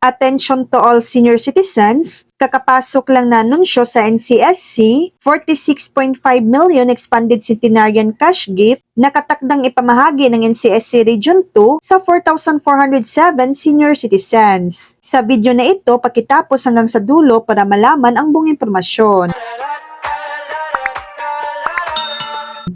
Attention to all senior citizens, kakapasok lang na anunsyo sa NCSC, 46.5 million expanded centenarian cash gift na katakdang ipamahagi ng NCSC Region 2 sa 4,407 senior citizens. Sa video na ito, pakitapos hanggang sa dulo para malaman ang buong impormasyon.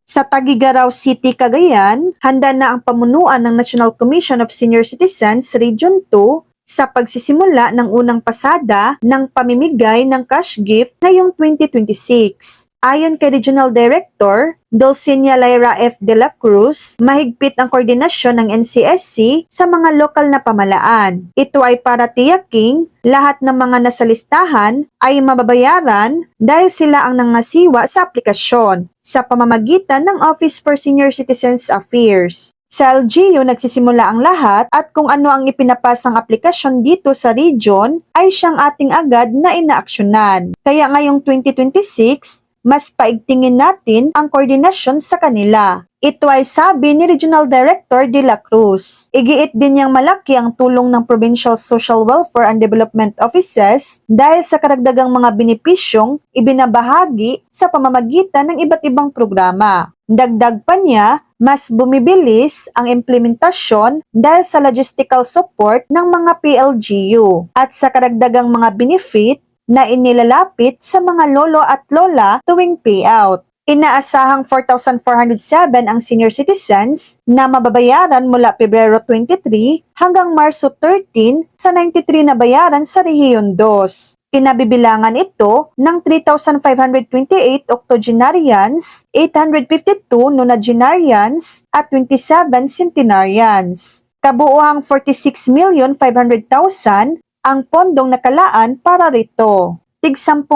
Sa Tagigaraw City, Cagayan, handa na ang pamunuan ng National Commission of Senior Citizens Region 2 sa pagsisimula ng unang pasada ng pamimigay ng cash gift ngayong 2026. Ayon kay Regional Director Dulcinea Lyra F. De La Cruz, mahigpit ang koordinasyon ng NCSC sa mga lokal na pamalaan. Ito ay para tiyaking lahat ng mga nasa listahan ay mababayaran dahil sila ang nangasiwa sa aplikasyon sa pamamagitan ng Office for Senior Citizens Affairs. Sa LGU, nagsisimula ang lahat at kung ano ang ipinapasang aplikasyon dito sa region ay siyang ating agad na inaaksyonan. Kaya ngayong 2026, mas paigtingin natin ang koordinasyon sa kanila. Ito ay sabi ni Regional Director De La Cruz. Igiit din niyang malaki ang tulong ng Provincial Social Welfare and Development Offices dahil sa karagdagang mga benepisyong ibinabahagi sa pamamagitan ng iba't ibang programa. Dagdag pa niya, mas bumibilis ang implementasyon dahil sa logistical support ng mga PLGU at sa karagdagang mga benefit na inilalapit sa mga lolo at lola tuwing payout. Inaasahang 4,407 ang senior citizens na mababayaran mula Pebrero 23 hanggang Marso 13 sa 93 na bayaran sa Rehiyon 2. Kinabibilangan ito ng 3,528 octogenarians, 852 nonagenarians at 27 centenarians. Kabuuhang 46,500,000 ang pondong nakalaan para rito. Tig 10,000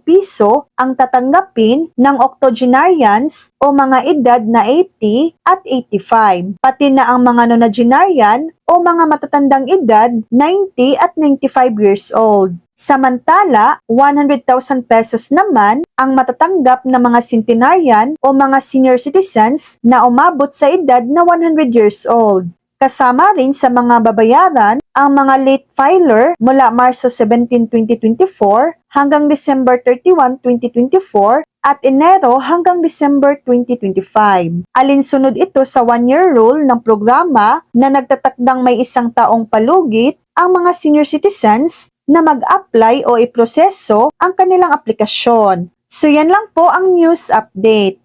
piso ang tatanggapin ng octogenarians o mga edad na 80 at 85, pati na ang mga nonagenarian o mga matatandang edad 90 at 95 years old. Samantala, 100,000 pesos naman ang matatanggap ng mga centenarian o mga senior citizens na umabot sa edad na 100 years old. Kasama rin sa mga babayaran ang mga late filer mula Marso 17, 2024 hanggang December 31, 2024 at Enero hanggang December 2025. Alinsunod ito sa 1-year rule ng programa na nagtatakdang may 1 taong palugit ang mga senior citizens na mag-apply o iproseso ang kanilang aplikasyon. So yan lang po ang news update.